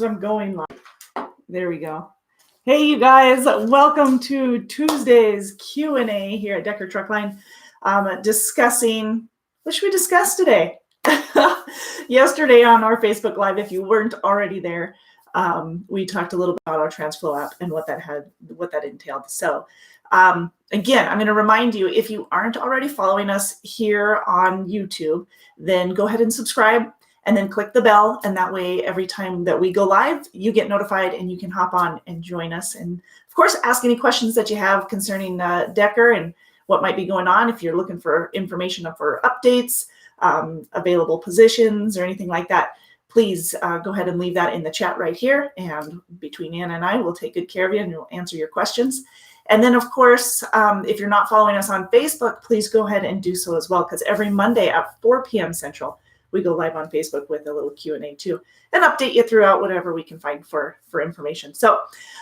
I'm going live. There we go. Hey, you guys, welcome to Tuesday's Q&A here at Decker Truckline, discussing, what should we discuss today? Yesterday on our Facebook Live, if you weren't already there, we talked a little bit about our TransFlow app and what that entailed. So again, I'm going to remind you, if you aren't already following us here on YouTube, then go ahead and subscribe and then click the bell. And that way, every time that we go live, you get notified and you can hop on and join us. And of course, ask any questions that you have concerning Decker and what might be going on. If you're looking for information for updates, available positions or anything like that, please go ahead and leave that in the chat right here. And between Anna and I, we'll take good care of you and we'll answer your questions. And then, of course, if you're not following us on Facebook, please go ahead and do so as well, because every Monday at 4 p.m. Central, we go live on Facebook with a little Q&A too, and update you throughout whatever we can find for information. So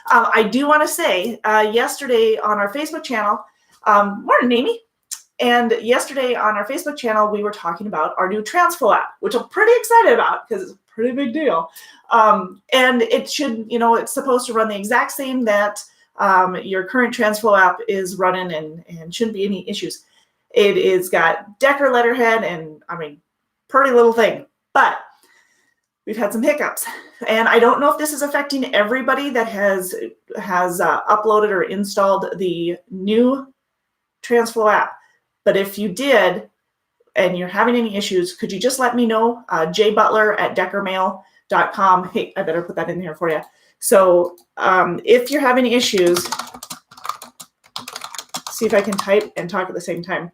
I do want to say, yesterday on our Facebook channel, morning, Amy. And yesterday on our Facebook channel, we were talking about our new TransFlow app, which I'm pretty excited about because it's a pretty big deal. And it should, it's supposed to run the exact same that your current TransFlow app is running and shouldn't be any issues. It is got Decker letterhead and, pretty little thing, but we've had some hiccups. And I don't know if this is affecting everybody that has uploaded or installed the new TransFlow app. But if you did, and you're having any issues, could you just let me know? jbutler@deckermail.com. Hey, I better put that in here for you. So if you're having issues, see if I can type and talk at the same time.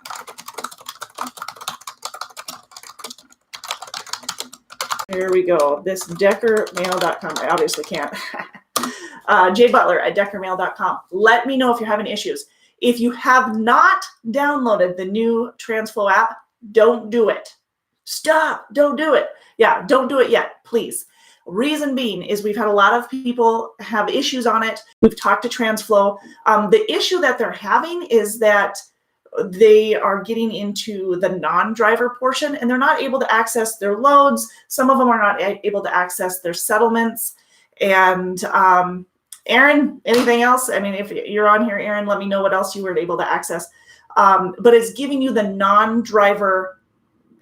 Here we go. This deckermail.com. I obviously can't. jbutler@deckermail.com. Let me know if you're having issues. If you have not downloaded the new TransFlow app, don't do it. Stop. Don't do it. Yeah, don't do it yet, please. Reason being is we've had a lot of people have issues on it. We've talked to TransFlow. The issue that they're having is that they are getting into the non-driver portion and they're not able to access their loads. Some of them are not able to access their settlements. And Aaron, anything else? If you're on here, Aaron, let me know what else you were able to access. But it's giving you the non-driver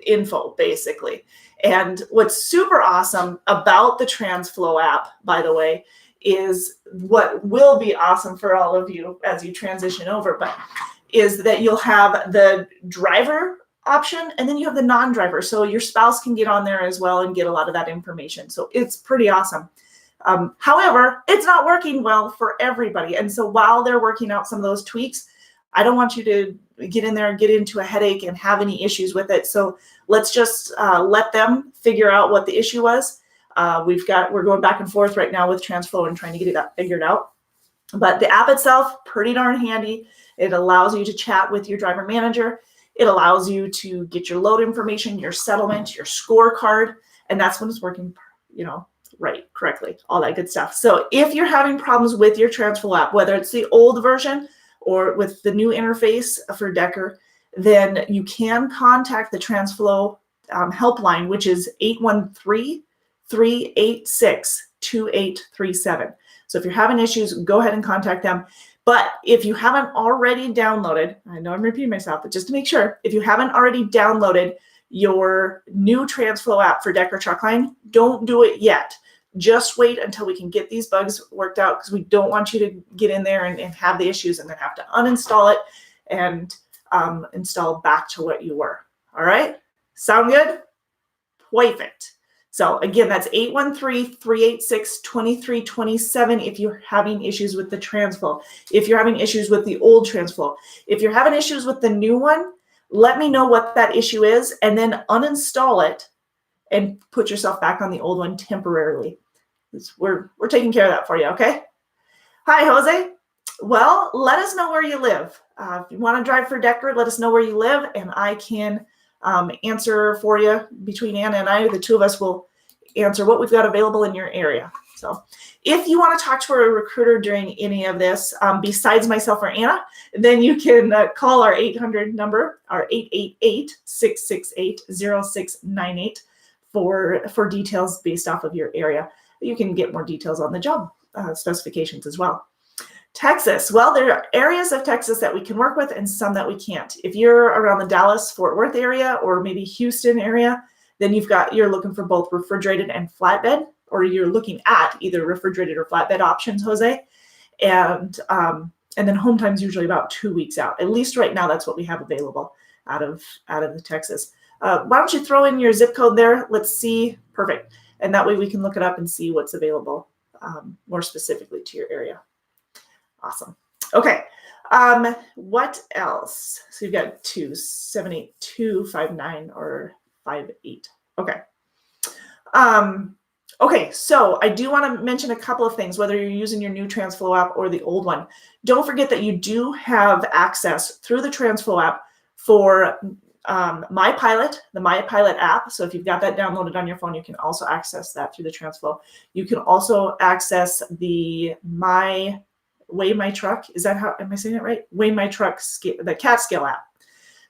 info, basically. And what's super awesome about the TransFlow app, by the way, is what will be awesome for all of you as you transition over, but is that you'll have the driver option and then you have the non-driver. So your spouse can get on there as well and get a lot of that information. So it's pretty awesome. However, it's not working well for everybody. And so while they're working out some of those tweaks, I don't want you to get in there and get into a headache and have any issues with it. So let's just let them figure out what the issue was. We're going back and forth right now with TransFlow and trying to get it figured out. But the app itself, pretty darn handy. It allows you to chat with your driver manager. It allows you to get your load information, your settlement, your scorecard, and that's when it's working, right, correctly, all that good stuff. So if you're having problems with your TransFlow app, whether it's the old version or with the new interface for Decker, then you can contact the TransFlow helpline, which is 813-386-2837. So if you're having issues, go ahead and contact them. But if you haven't already downloaded, I know I'm repeating myself, but just to make sure, if you haven't already downloaded your new TransFlow app for Decker Truckline, don't do it yet. Just wait until we can get these bugs worked out, because we don't want you to get in there and have the issues and then have to uninstall it and install back to what you were. All right? Sound good? Perfect. So again, that's 813-386-2327 if you're having issues with the TransFlow. If you're having issues with the old TransFlow. If you're having issues with the new one, let me know what that issue is and then uninstall it and put yourself back on the old one temporarily. We're taking care of that for you, okay? Hi, Jose. Well, let us know where you live. If you want to drive for Decker, let us know where you live, and I can answer for you. Between Anna and I, the two of us will answer what we've got available in your area. So if you want to talk to a recruiter during any of this, besides myself or Anna, then you can call our 800 number, our 888-668-0698 for details based off of your area. You can get more details on the job specifications as well. Texas. Well, there are areas of Texas that we can work with and some that we can't. If you're around the Dallas-Fort Worth area or maybe Houston area, then you're looking for both refrigerated and flatbed, or you're looking at either refrigerated or flatbed options, Jose. And then home time's usually about 2 weeks out. At least right now, that's what we have available out of the Texas. Why don't you throw in your zip code there? Let's see. Perfect. And that way we can look it up and see what's available more specifically to your area. Awesome. Okay. What else? So you've got 278-259 or 58. Okay. Okay, so I do want to mention a couple of things, whether you're using your new TransFlow app or the old one. Don't forget that you do have access through the TransFlow app for MyPilot, the MyPilot app. So if you've got that downloaded on your phone, you can also access that through the TransFlow. You can also access the Weigh My Truck. Is that how, am I saying it right? Weigh My Truck, the Cat Scale app.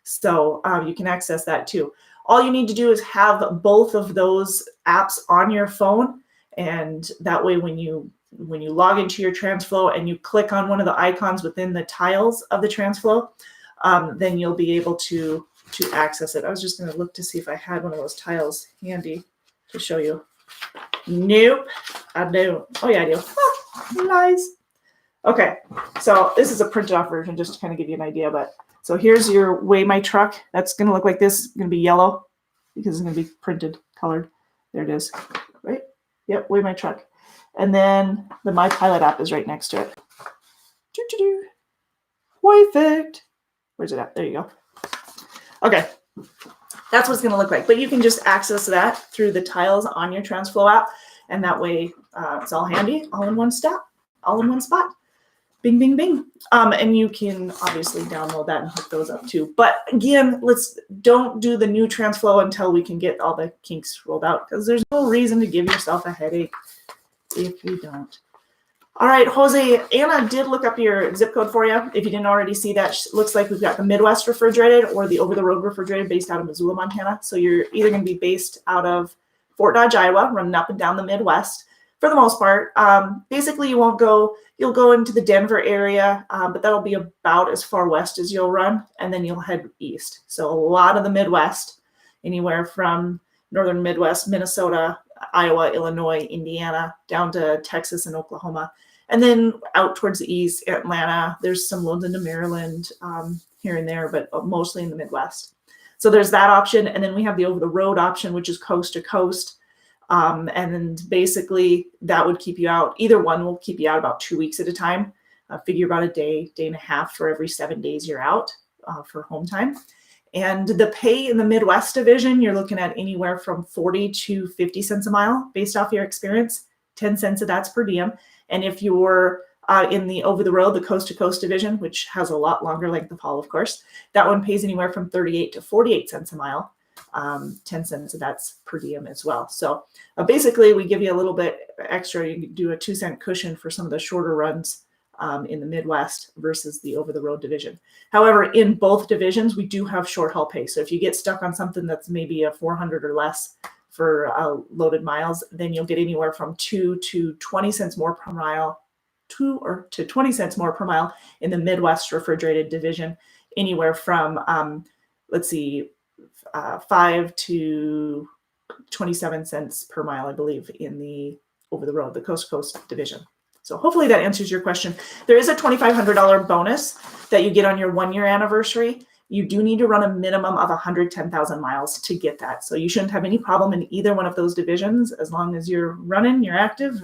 So you can access that too. All you need to do is have both of those apps on your phone, and that way when you log into your TransFlow and you click on one of the icons within the tiles of the TransFlow, then you'll be able to access it. I was just going to look to see if I had one of those tiles handy to show you. Nope, I don't. Oh yeah, I do. Oh, nice. Okay, so this is a printed off version just to kind of give you an idea, but so here's your Weigh My Truck. That's going to look like this. It's going to be yellow because it's going to be printed, colored. There it is, right? Yep, Weigh My Truck. And then the MyPilot app is right next to it. Perfect. Where's it at? There you go. Okay, that's what it's going to look like. But you can just access that through the tiles on your TransFlow app, and that way it's all handy, all in one spot. Bing, bing, bing. And you can obviously download that and hook those up too. But again, don't do the new TransFlow until we can get all the kinks rolled out, because there's no reason to give yourself a headache if you don't. All right, Jose, Anna did look up your zip code for you. If you didn't already see that, looks like we've got the Midwest refrigerated or the over-the-road refrigerated based out of Missoula, Montana. So you're either going to be based out of Fort Dodge, Iowa, running up and down the Midwest. For the most part, basically you'll go into the Denver area, but that'll be about as far west as you'll run, and then you'll head east. So a lot of the Midwest, anywhere from northern Midwest, Minnesota, Iowa, Illinois, Indiana, down to Texas and Oklahoma, and then out towards the east, Atlanta. There's some loads into Maryland here and there, but mostly in the Midwest. So there's that option, and then we have the over-the-road option, which is coast to coast. And then basically that would keep you out. Either one will keep you out about 2 weeks at a time. Figure about a day and a half for every 7 days you're out for home time. And the pay in the Midwest division, you're looking at anywhere from 40 to 50 cents a mile based off your experience. 10 cents of that's per diem. And if you're in the over-the-road, the coast-to-coast division, which has a lot longer length of haul, of course, that one pays anywhere from 38 to 48 cents a mile. 10 cents of that's per diem as well. So basically we give you a little bit extra. You can do a 2 cent cushion for some of the shorter runs in the Midwest versus the over-the-road division. However, in both divisions, we do have short haul pay. So if you get stuck on something that's maybe a 400 or less for loaded miles, then you'll get anywhere from 2 to 20 cents more per mile, 2 to 20 cents more per mile in the Midwest refrigerated division, anywhere from, let's see, 5 to 27 cents per mile, I believe, in the over-the-road, the coast-to-coast division. So hopefully that answers your question. There is a $2,500 bonus that you get on your 1 year anniversary. You do need to run a minimum of 110,000 miles to get that. So you shouldn't have any problem in either one of those divisions. As long as you're running, you're active,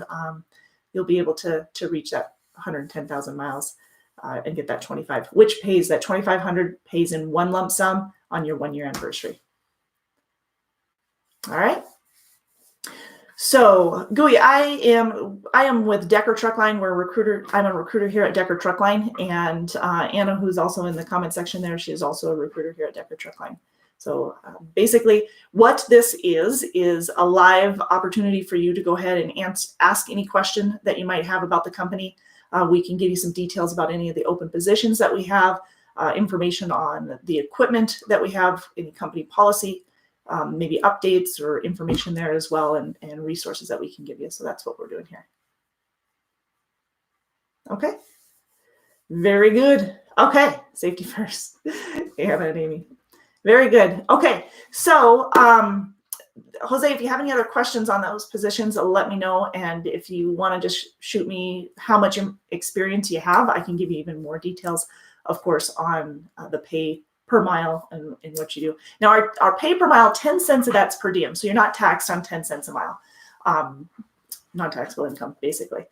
you'll be able to reach that 110,000 miles and get that 25, which pays that 2,500 pays in one lump sum on your 1 year anniversary. All right. So Gooey, I am with Decker Truck Line. We're a recruiter. I'm a recruiter here at Decker Truck Line, and Anna, who's also in the comment section there, she is also a recruiter here at Decker Truck Line. So basically what this is a live opportunity for you to go ahead and ask any question that you might have about the company. We can give you some details about any of the open positions that we have, information on the equipment that we have, any company policy, maybe updates or information there as well, and resources that we can give you. So that's what we're doing here. Okay. Very good. Okay. Safety first. Anna and Amy. Very good. Okay. So, Jose, if you have any other questions on those positions, let me know. And if you want to just shoot me how much experience you have, I can give you even more details, of course, on the pay per mile and what you do. Now, our pay per mile, 10 cents of that's per diem. So you're not taxed on 10 cents a mile, non-taxable income, basically.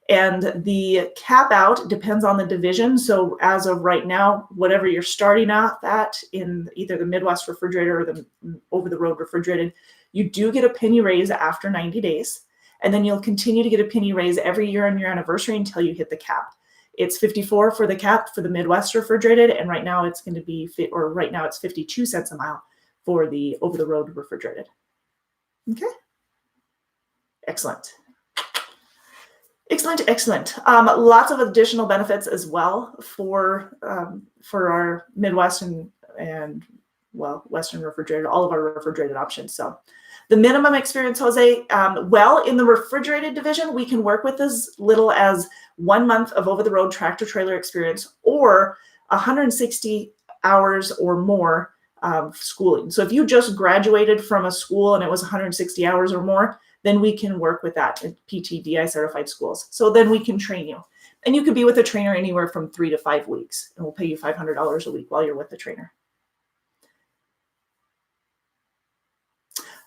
And the cap out depends on the division. So as of right now, whatever you're starting out at in either the Midwest refrigerator or the over-the-road refrigerated, you do get a penny raise after 90 days. And then you'll continue to get a penny raise every year on your anniversary until you hit the cap. It's 54 for the cap for the Midwest refrigerated. And right now it's going to be, or right now it's 52 cents a mile for the over-the-road refrigerated. Okay. Excellent. Excellent. Lots of additional benefits as well for our Midwest and Western refrigerated, all of our refrigerated options. So the minimum experience, Jose, in the refrigerated division, we can work with as little as 1 month of over-the-road tractor trailer experience or 160 hours or more schooling. So if you just graduated from a school and it was 160 hours or more, then we can work with that in PTDI certified schools. So then we can train you. And you could be with a trainer anywhere from 3 to 5 weeks, and we'll pay you $500 a week while you're with the trainer.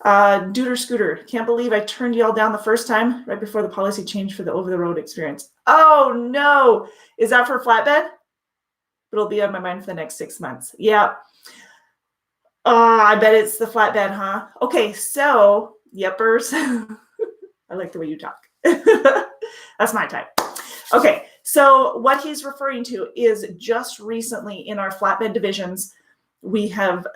Duder Scooter, can't believe I turned y'all down the first time right before the policy change for the over-the-road experience. Oh no, is that for flatbed? It'll be on my mind for the next 6 months. Yeah. I bet it's the flatbed, huh? Okay, so yepers. I like the way you talk. That's my type. Okay, so what he's referring to is just recently in our flatbed divisions, we have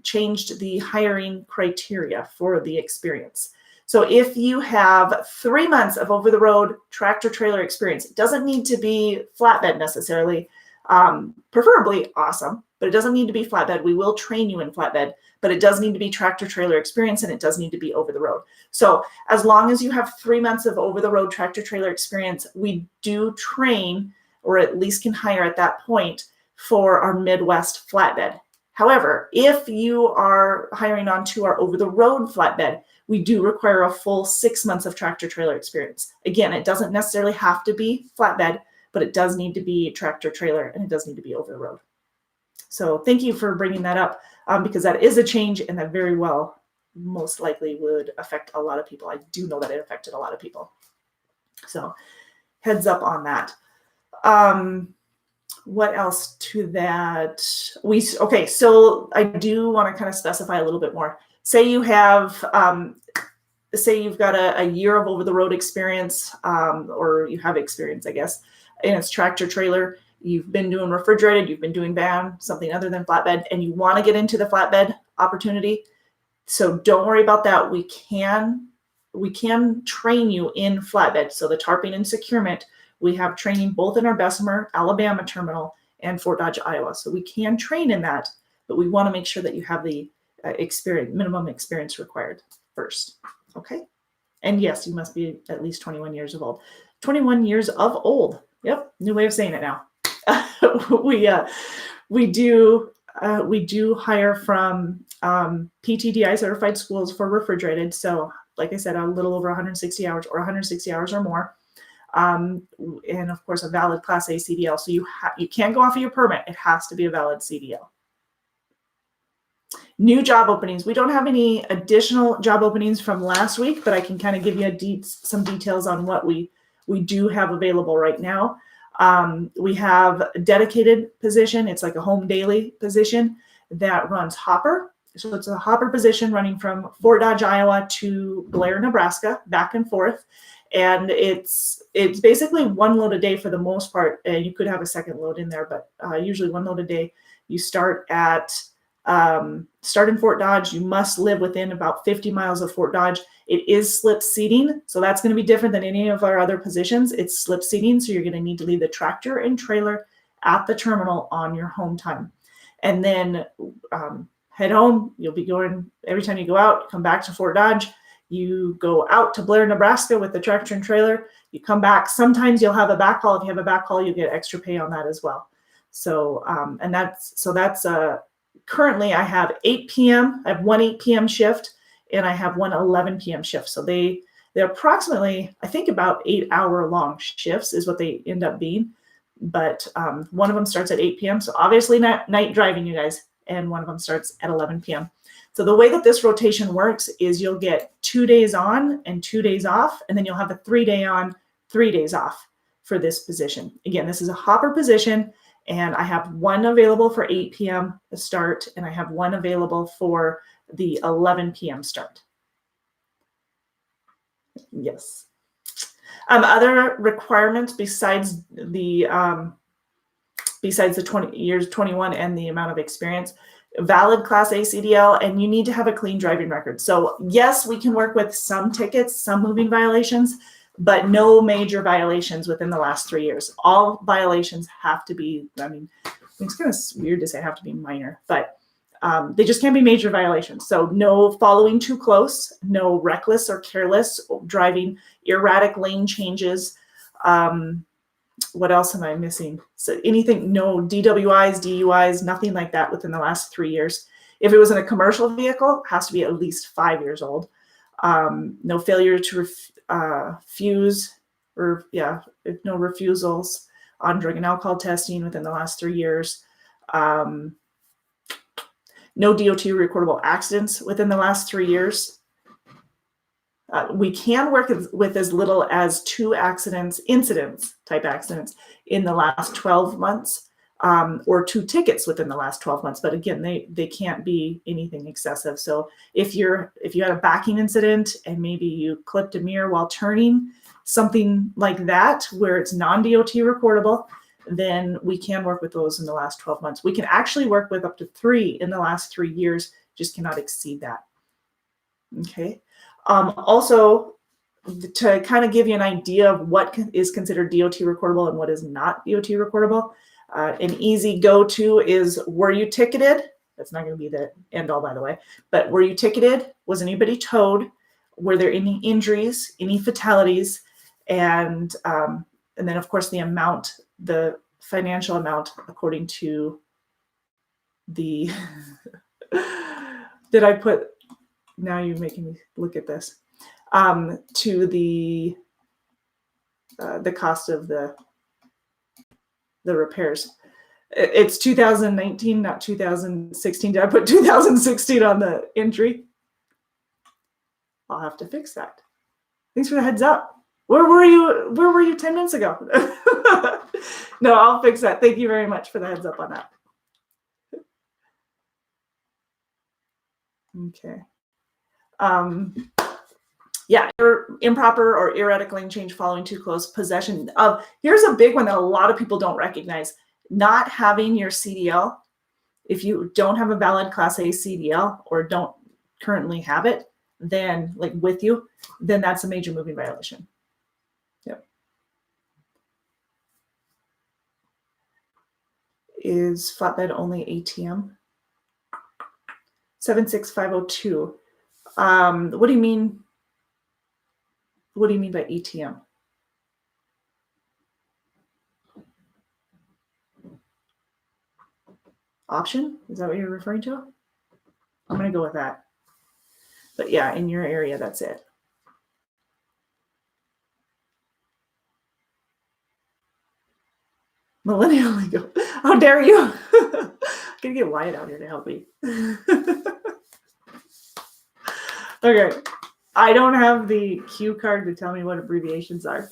changed the hiring criteria for the experience. So if you have 3 months of over-the-road tractor trailer experience, it doesn't need to be flatbed necessarily, preferably awesome, but it doesn't need to be flatbed. We will train you in flatbed, but it does need to be tractor trailer experience, and it does need to be over the road. So as long as you have 3 months of over the road tractor trailer experience, we do train, or at least can hire at that point, for our Midwest flatbed. However, if you are hiring onto our over the road flatbed, we do require a full 6 months of tractor trailer experience. Again, it doesn't necessarily have to be flatbed, but it does need to be tractor trailer, and it does need to be over the road. So thank you for bringing that up, because that is a change, and that very well most likely would affect a lot of people. I do know that it affected a lot of people. So heads up on that. What else to that? Okay, so I do want to kind of specify a little bit more. Say you have, say you've got a year of over-the-road experience, or you have experience, I guess, and it's tractor trailer. You've been doing refrigerated, you've been doing van, something other than flatbed, and you want to get into the flatbed opportunity. So don't worry about that. We can train you in flatbed. So the tarping and securement, we have training both in our Bessemer, Alabama terminal and Fort Dodge, Iowa. So we can train in that, but we want to make sure that you have the minimum experience required first. Okay. And yes, you must be at least 21 years of old. 21 years of old. Yep. New way of saying it now. We do hire from PTDI certified schools for refrigerated. So like I said, a little over 160 hours or 160 hours or more. And of course, a valid Class A CDL. So you can't go off of your permit. It has to be a valid CDL. New job openings. We don't have any additional job openings from last week, but I can kind of give you some details on what we do have available right now. We have a dedicated position. It's like a home daily position that runs hopper. So it's a hopper position running from Fort Dodge, Iowa to Blair, Nebraska, back and forth. And it's basically one load a day for the most part. And you could have a second load in there, but usually one load a day. You start in Fort Dodge. You must live within about 50 miles of Fort Dodge. It is slip seating, so that's going to be different than any of our other positions. It's slip seating, so you're going to need to leave the tractor and trailer at the terminal on your home time. And then head home. You'll be going, every time you go out, come back to Fort Dodge. You go out to Blair, Nebraska with the tractor and trailer. You come back. Sometimes you'll have a backhaul. If you have a backhaul, you get extra pay on that as well. So, that's currently I have 8 p.m. I have one 8 p.m. shift and I have one 11 p.m. shift. So they're approximately, I think, about 8-hour long shifts is what they end up being. But one of them starts at 8 p.m. So obviously night driving, you guys. And one of them starts at 11 p.m. So the way that this rotation works is you'll get 2 days on and 2 days off, and then you'll have a 3-day on, 3 days off for this position. Again, this is a hopper position, and I have one available for 8 p.m. start, and I have one available for the 11 p.m. start. Yes. Other requirements besides the 20 years, 21, and the amount of experience, valid Class A CDL, and you need to have a clean driving record. So yes, we can work with some tickets, some moving violations, but no major violations within the last 3 years. All violations have to be, I mean, it's kind of weird to say have to be minor, but they just can't be major violations. So no following too close, no reckless or careless driving, erratic lane changes. What else am I missing? So anything, no DWIs, DUIs, nothing like that within the last 3 years. If it was in a commercial vehicle, it has to be at least 5 years old. No failure to refuse, or no refusals on drug and alcohol testing within the last 3 years. No DOT recordable accidents within the last 3 years. We can work with as little as 2 type accidents in the last 12 months, or 2 tickets within the last 12 months. But again, they can't be anything excessive. So if you had a backing incident and maybe you clipped a mirror while turning, something like that, where it's non-DOT recordable, then we can work with those in the last 12 months. We can actually work with up to 3 in the last 3 years, just cannot exceed that. Okay. Also, to kind of give you an idea of what is considered DOT recordable and what is not DOT recordable, an easy go-to is, were you ticketed? That's not going to be the end all, by the way, but were you ticketed? Was anybody towed? Were there any injuries, any fatalities? And then, of course, the financial amount according to the, did I put, now you're making me look at this, to the cost of the repairs. It's 2019, not 2016. Did I put 2016 on the entry? I'll have to fix that. Thanks for the heads up. Where were you 10 minutes ago? No, I'll fix that. Thank you very much for the heads up on that. Okay. Improper or erratic lane change following too close, possession of, here's a big one that a lot of people don't recognize, not having your CDL. If you don't have a valid Class A CDL or don't currently have it, then then that's a major moving violation. Yep. Is flatbed only ATM? 76502. What do you mean? What do you mean by ATM? Option? Is that what you're referring to? I'm going to go with that. But yeah, in your area, that's it. Millennial legal. How dare you? I'm going to get Wyatt out here to help me. Okay. I don't have the cue card to tell me what abbreviations are.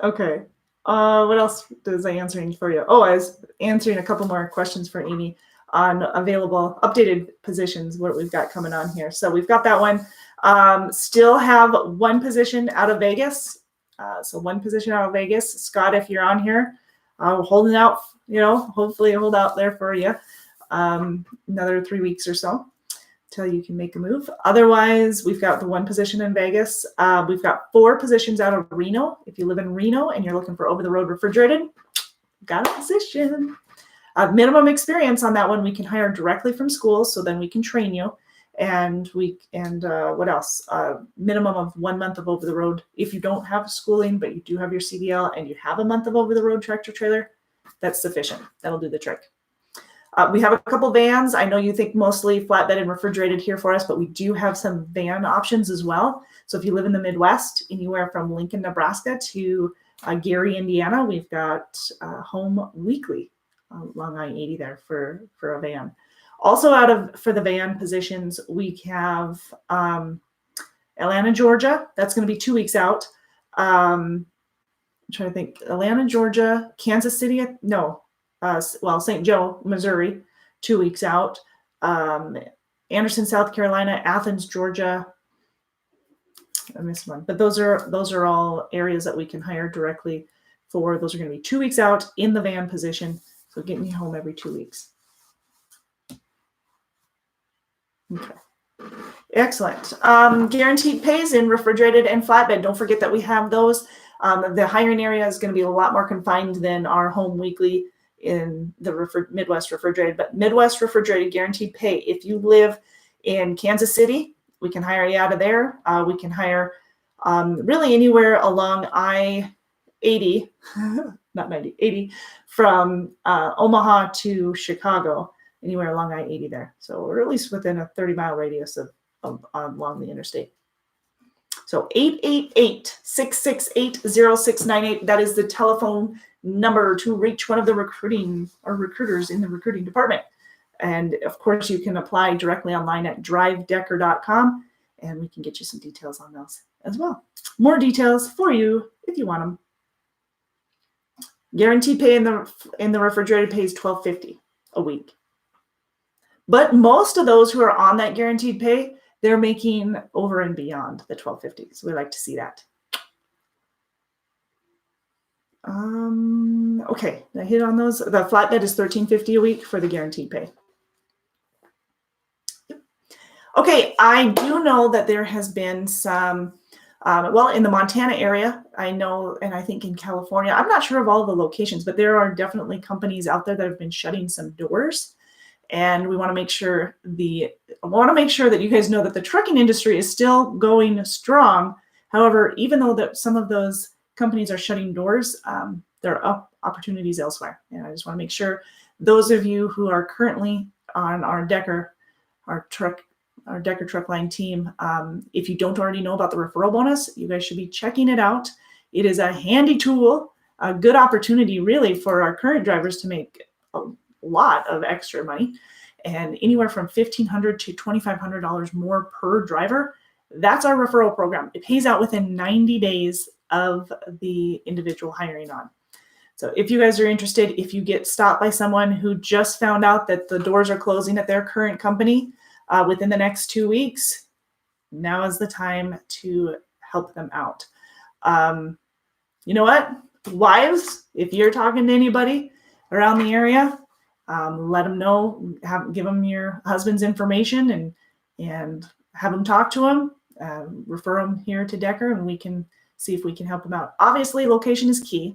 Okay. What else was I answering for you? Oh, I was answering a couple more questions for Amy on available updated positions, what we've got coming on here. So we've got that one. Still have one position out of Vegas. So one position out of Vegas. Scott, if you're on here, holding out, hopefully hold out there for you. Another 3 weeks or so till you can make a move. Otherwise, we've got the one position in Vegas. We've got 4 positions out of Reno. If you live in Reno and you're looking for over-the-road refrigerated, got a position. Minimum experience on that one, we can hire directly from schools, so then we can train you. And what else? Minimum of 1 month of over the road. If you don't have schooling, but you do have your CDL and you have a month of over the road tractor trailer, that's sufficient. That'll do the trick. We have a couple vans. I know you think mostly flatbed and refrigerated here for us, but we do have some van options as well. So if you live in the Midwest, anywhere from Lincoln, Nebraska to Gary, Indiana, we've got Home Weekly along I-80 there for a van. Also for the van positions, we have Atlanta, Georgia. That's going to be 2 weeks out. I'm trying to think. Atlanta, Georgia, Kansas City. St. Joe, Missouri, 2 weeks out. Anderson, South Carolina, Athens, Georgia. I missed one, but those are all areas that we can hire directly for. Those are going to be 2 weeks out in the van position. So getting you home every 2 weeks. Okay. Excellent. Guaranteed pays in refrigerated and flatbed. Don't forget that we have those. The hiring area is going to be a lot more confined than our Home Weekly in the Midwest refrigerated, but Midwest refrigerated guaranteed pay. If you live in Kansas City, we can hire you out of there. We can hire really anywhere along I-80, not 90, 80, from Omaha to Chicago, anywhere along I-80 there. So we're at least within a 30-mile radius of along the interstate. So 888-668-0698. That is the telephone number to reach one of the recruiters in the recruiting department. And of course, you can apply directly online at drivedecker.com, and we can get you some details on those as well. More details for you if you want them. Guaranteed pay in the refrigerated pay is $12.50 a week. But most of those who are on that guaranteed pay, they're making over and beyond the $12.50. So we like to see that. Okay, I hit on those. The flatbed is $13.50 a week for the guaranteed pay. Okay, I do know that there has been some, in the Montana area, I know, and I think in California, I'm not sure of all the locations, but there are definitely companies out there that have been shutting some doors. And we want to make sure that you guys know that the trucking industry is still going strong. However, even though that some of those companies are shutting doors, there are opportunities elsewhere. And I just want to make sure those of you who are currently on our Decker Truck Line team, if you don't already know about the referral bonus, you guys should be checking it out. It is a handy tool, a good opportunity really for our current drivers to make a lot of extra money, and anywhere from $1,500 to $2,500 more per driver. That's our referral program. It pays out within 90 days of the individual hiring on. So if you guys are interested, if you get stopped by someone who just found out that the doors are closing at their current company within the next 2 weeks, now is the time to help them out. You know what? Wives, if you're talking to anybody around the area, let them know, give them your husband's information and have them talk to him, refer them here to Decker, and we can see if we can help them out. Obviously, location is key.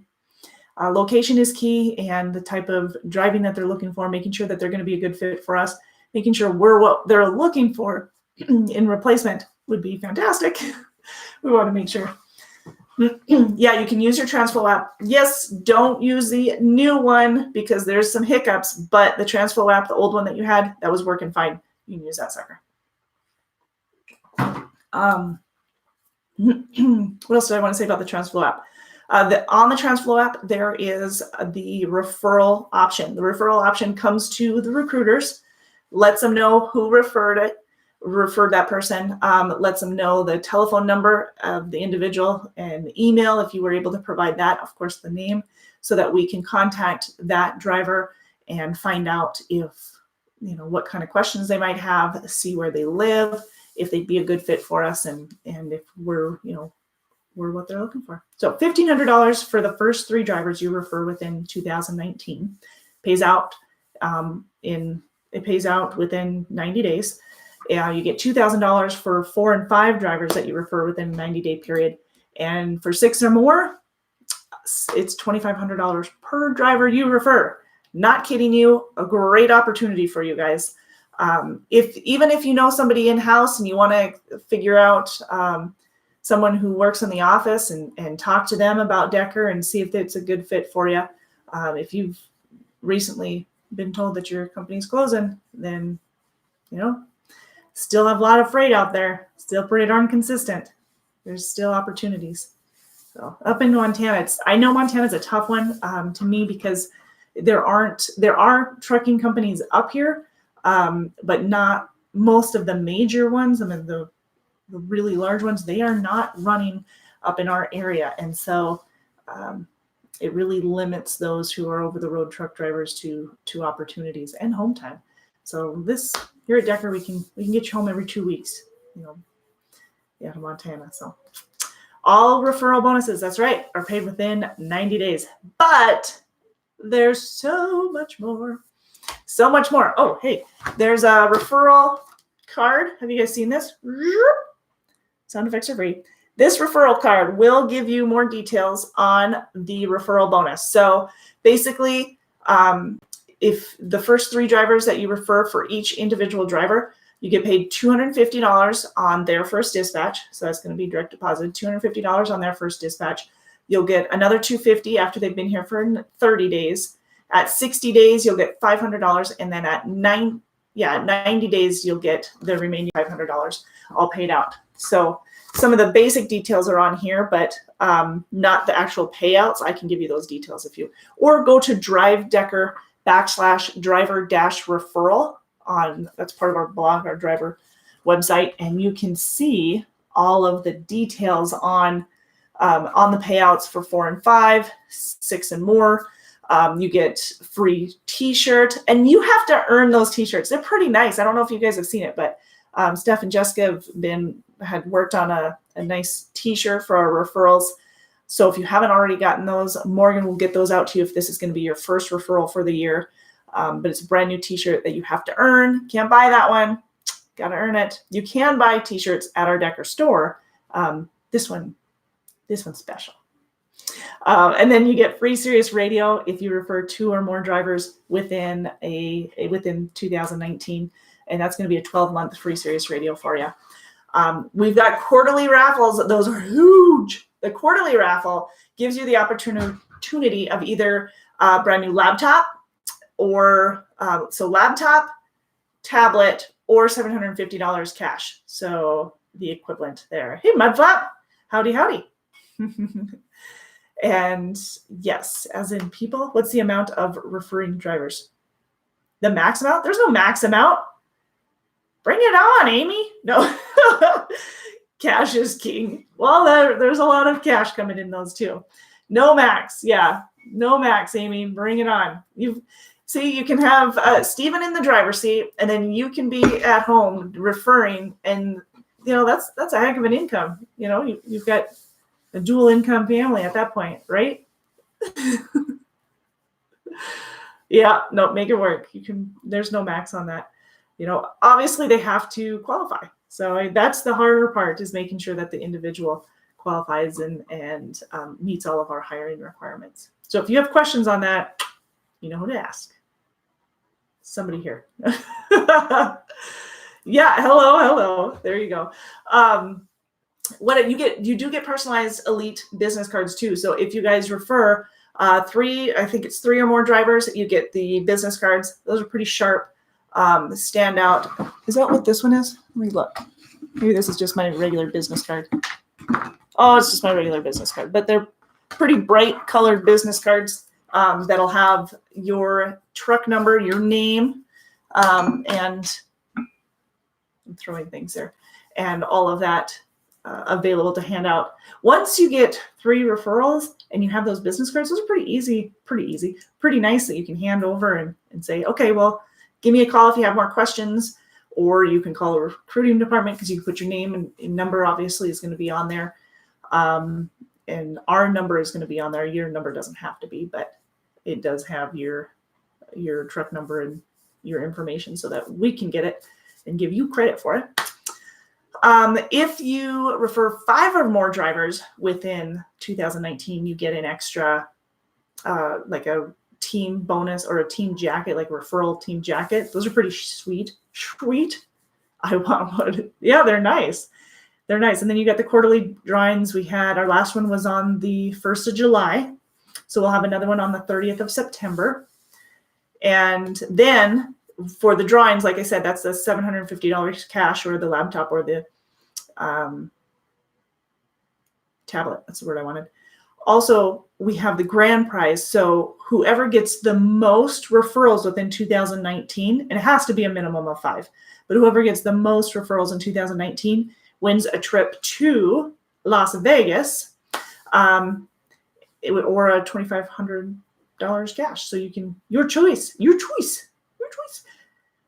Location is key, and the type of driving that they're looking for, making sure that they're going to be a good fit for us, making sure we're what they're looking for in replacement would be fantastic. We want to make sure. Yeah, you can use your TransFlow app. Yes, don't use the new one because there's some hiccups, but the TransFlow app, the old one that you had, that was working fine. You can use that sucker. What else do I want to say about the TransFlow app? On the TransFlow app, there is the referral option. The referral option comes to the recruiters, lets them know who referred that person, lets them know the telephone number of the individual and the email, if you were able to provide that, of course, the name, so that we can contact that driver and find out what kind of questions they might have, see where they live, if they'd be a good fit for us, and if we're what they're looking for. So $1,500 for the first 3 drivers you refer within 2019. Pays out within 90 days. You get $2,000 for 4 and 5 drivers that you refer within a 90-day period. And for 6 or more, it's $2,500 per driver you refer. Not kidding you, a great opportunity for you guys. Even if you know somebody in-house and you want to figure out someone who works in the office and talk to them about Decker and see if it's a good fit for you. If you've recently been told that your company's closing, then, still have a lot of freight out there, still pretty darn consistent. There's still opportunities. So up in Montana, I know Montana's a tough one to me because there are trucking companies up here, but not most of the major ones. I mean, the really large ones, they are not running up in our area. And so it really limits those who are over the road truck drivers to opportunities and home time. So here at Decker, we can get you home every 2 weeks, to Montana. So all referral bonuses, that's right, are paid within 90 days. But there's so much more. So much more. Oh, hey, there's a referral card. Have you guys seen this? Sound effects are free. This referral card will give you more details on the referral bonus. So basically, if the first 3 drivers that you refer for each individual driver, you get paid $250 on their first dispatch. So that's going to be direct deposit, $250 on their first dispatch. You'll get another $250 after they've been here for 30 days. At 60 days, you'll get $500. And then at 90 days, you'll get the remaining $500 all paid out. So some of the basic details are on here, but not the actual payouts. I can give you those details or go to DriveDecker/driver-referral that's part of our blog, our driver website, and you can see all of the details on the payouts for 4 and 5, 6 and more. You get free t-shirt, and you have to earn those t-shirts. They're pretty nice. I don't know if you guys have seen it, but Steph and Jessica had worked on a nice t-shirt for our referrals. So if you haven't already gotten those, Morgan will get those out to you if this is going to be your first referral for the year. But it's a brand new t-shirt that you have to earn. Can't buy that one. Got to earn it. You can buy t-shirts at our Decker store. This one's special. And then you get free Sirius Radio if you refer 2 or more drivers within 2019. And that's going to be a 12-month free Sirius Radio for you. We've got quarterly raffles. Those are huge. The quarterly raffle gives you the opportunity of either a brand new laptop or laptop, tablet, or $750 cash. So the equivalent there. Hey, Mudflap. Howdy. And yes, as in people, what's the amount of referring drivers? The max amount? There's no max amount. Bring it on, Amy. No, cash is king. Well, there's a lot of cash coming in those too. No max. Yeah, no max, Amy. Bring it on. You can have Stephen in the driver's seat, and then you can be at home referring, and that's a heck of an income. You've got a dual income family at that point, right? Yeah, no, make it work. There's no max on that. Obviously they have to qualify. So that's the harder part, is making sure that the individual qualifies and meets all of our hiring requirements. So if you have questions on that, you know who to ask. Somebody here. Yeah, hello. There you go. You do get personalized elite business cards too. So if you guys refer 3 or more drivers, you get the business cards. Those are pretty sharp. Stand out. Is that what this one is? Let me look. Maybe this is just my regular business card. Oh, it's just my regular business card, but they're pretty bright colored business cards that'll have your truck number, your name, and I'm throwing things there, and all of that available to hand out. Once you get 3 referrals and you have those business cards, those are pretty nice that you can hand over and say, okay, well, give me a call if you have more questions, or you can call the recruiting department, because you can put your name and number, obviously, is going to be on there. And our number is going to be on there. Your number doesn't have to be, but it does have your truck number and your information so that we can get it and give you credit for it. If you refer 5 or more drivers within 2019, you get an extra, like a team bonus or a team jacket, like referral team jacket. Those are pretty sweet. Sweet. I want one. Yeah, they're nice. They're nice. And then you got the quarterly drawings. We had our last one was on the 1st of July. So we'll have another one on the 30th of September. And then for the drawings, like I said, that's the $750 cash or the laptop or the tablet. That's the word I wanted. Also, we have the grand prize. So whoever gets the most referrals within 2019, and it has to be a minimum of 5, but whoever gets the most referrals in 2019 wins a trip to Las Vegas, or a $2,500 cash. So you can, your choice.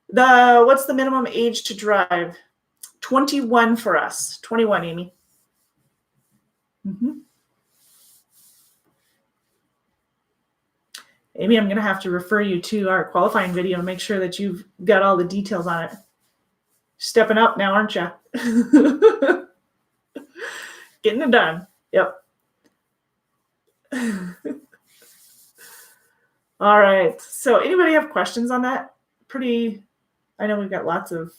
What's the minimum age to drive? 21 for us. 21, Amy. Amy, I'm going to have to refer you to our qualifying video and make sure that you've got all the details on it. Stepping up now, aren't you? Getting it done. Yep. All right. So anybody have questions on that? I know we've got lots of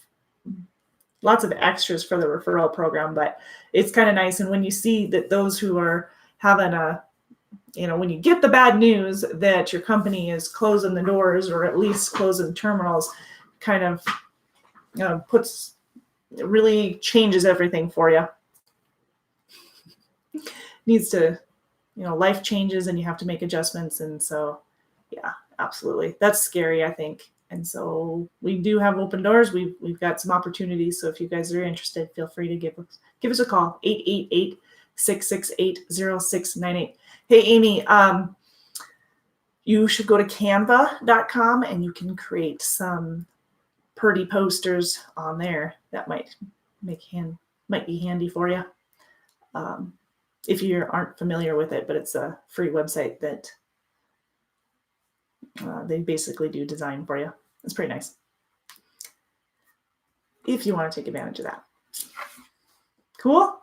extras for the referral program, but it's kind of nice. And when you see that those who are having when you get the bad news that your company is closing the doors or at least closing terminals, kind of really changes everything for you. Needs to, life changes and you have to make adjustments. And so, yeah, absolutely. That's scary, I think. And so we do have open doors. We've got some opportunities. So if you guys are interested, feel free to give us a call, 888-668-0698. Hey, Amy, you should go to canva.com and you can create some pretty posters on there that might be handy for you. If you aren't familiar with it, but it's a free website that they basically do design for you. It's pretty nice. If you want to take advantage of that. Cool.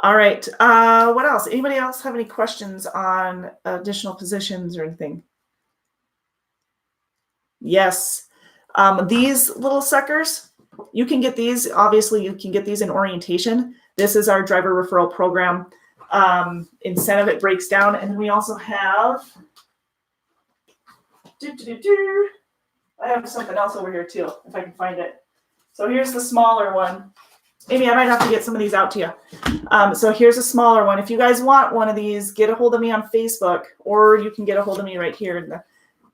All right. What else? Anybody else have any questions on additional positions or anything? Yes. These little suckers, you can get these. Obviously, you can get these in orientation. This is our driver referral program incentive. It breaks down. And then we also have, I have something else over here too, if I can find it. So here's the smaller one. Amy, I might have to get some of these out to you. So here's a smaller one. If you guys want one of these, get a hold of me on Facebook, or you can get a hold of me right here in the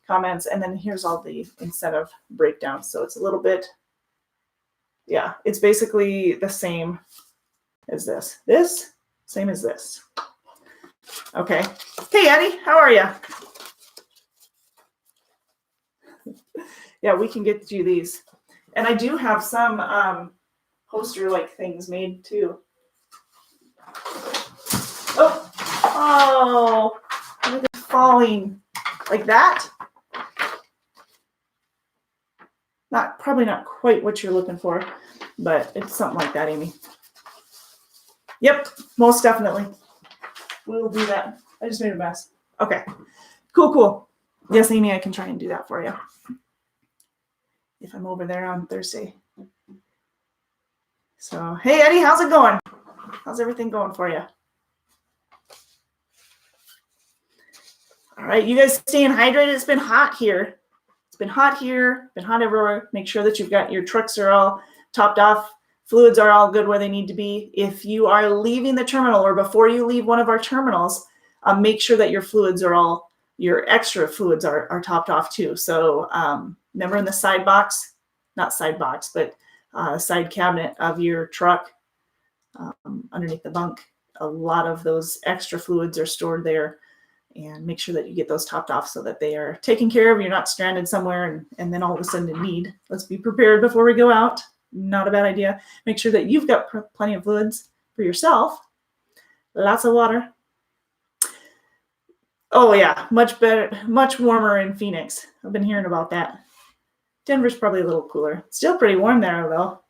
comments. And then here's all the incentive breakdown. So it's a little bit, it's basically the same as this. Same as this. Okay. Hey, Eddie, how are you? Yeah, we can get you these. And I do have some poster-like things made too. Oh, look at it falling like that. Probably not quite what you're looking for, but it's something like that, Amy. Yep, most definitely. We'll do that. I just made a mess. Okay, cool. Yes, Amy, I can try and do that for you if I'm over there on Thursday. So, hey, Eddie, how's it going? How's everything going for you? All right, you guys staying hydrated? It's been hot here. Been hot everywhere. Make sure that you've got your trucks are all topped off. Fluids are all good where they need to be. If you are leaving the terminal or before you leave one of our terminals, make sure that your extra fluids are topped off too. So remember in the side cabinet of your truck, underneath the bunk, a lot of those extra fluids are stored there. And make sure that you get those topped off so that they are taken care of. You're not stranded somewhere and then all of a sudden in need. Let's be prepared before we go out. Not a bad idea. Make sure that you've got plenty of fluids for yourself. Lots of water. Oh yeah, much better, much warmer in Phoenix. I've been hearing about that. Denver's probably a little cooler. Still pretty warm there though.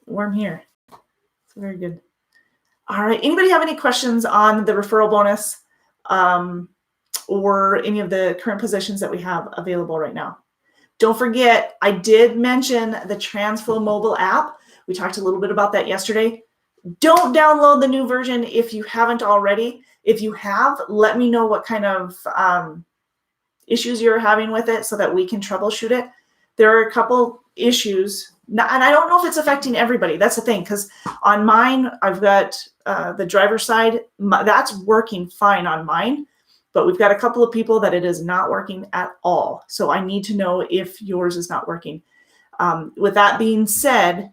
Warm here. It's very good. All right. Anybody have any questions on the referral bonus or any of the current positions that we have available right now? Don't forget, I did mention the TransFlow mobile app. We talked a little bit about that yesterday. Don't download the new version if you haven't already. If you have, let me know what kind of issues you're having with it so that we can troubleshoot it. There are a couple issues, and I don't know if it's affecting everybody. That's the thing, because on mine, I've got the driver's side. That's working fine on mine, but we've got a couple of people that it is not working at all. So I need to know if yours is not working. With that being said,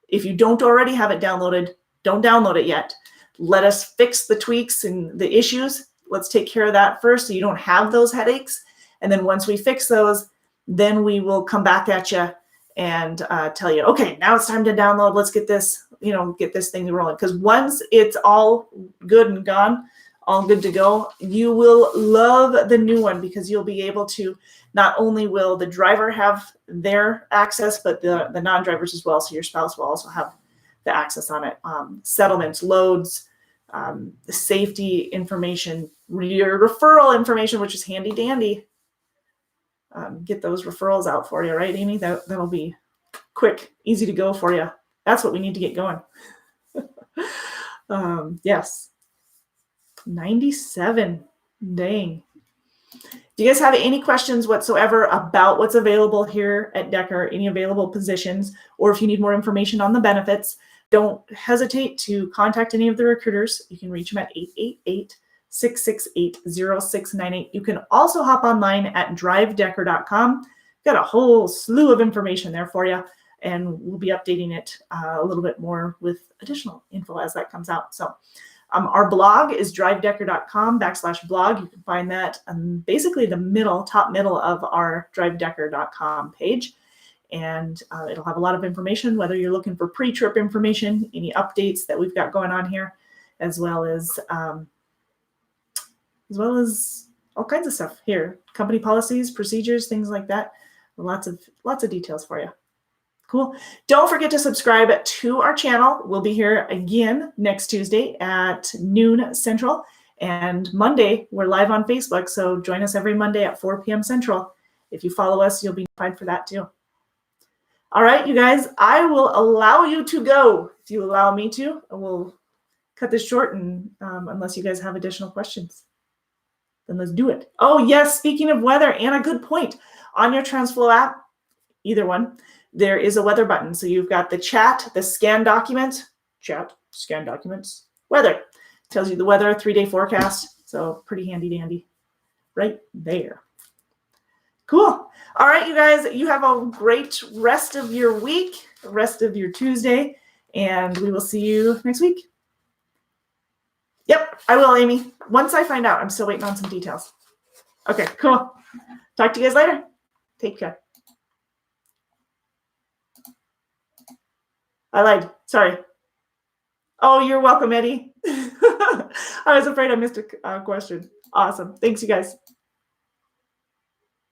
if you don't already have it downloaded, don't download it yet. Let us fix the tweaks and the issues. Let's take care of that first so you don't have those headaches. And then once we fix those, then we will come back at you and tell you, okay, now it's time to download. Let's get this, get this thing rolling. Because once it's all good and gone, all good to go, you will love the new one because you'll be able to, not only will the driver have their access, but the non-drivers as well. So your spouse will also have the access on it. Settlements, loads, the safety information, your referral information, which is handy dandy. Get those referrals out for you, right, Amy? That'll be quick, easy to go for you. That's what we need to get going. Yes. 97. Dang. Do you guys have any questions whatsoever about what's available here at Decker, any available positions, or if you need more information on the benefits, don't hesitate to contact any of the recruiters. You can reach them at 888-668-0698. You can also hop online at drivedecker.com. Got a whole slew of information there for you, and we'll be updating it a little bit more with additional info as that comes out. So our blog is drivedecker.com/blog. You can find that basically the top middle of our drivedecker.com page. And it'll have a lot of information, whether you're looking for pre-trip information, any updates that we've got going on here, as well as all kinds of stuff here, company policies, procedures, things like that. Lots of details for you. Cool. Don't forget to subscribe to our channel. We'll be here again next Tuesday at noon Central, and Monday we're live on Facebook. So join us every Monday at 4 p.m. Central. If you follow us, you'll be notified for that too. All right, you guys, I will allow you to go if you allow me to. We'll cut this short, and unless you guys have additional questions, then let's do it. Oh yes, speaking of weather, and a good point, on your TransFlow app, either one, there is a weather button. So you've got the chat, the scan document, scan documents, weather. Tells you the weather, 3-day forecast. So pretty handy dandy right there. Cool. All right, you guys, you have a great rest of your week, rest of your Tuesday, and we will see you next week. Yep, I will, Amy. Once I find out, I'm still waiting on some details. Okay, cool. Talk to you guys later. Take care. I lied. Sorry. Oh, you're welcome, Eddie. I was afraid I missed a question. Awesome. Thanks, you guys.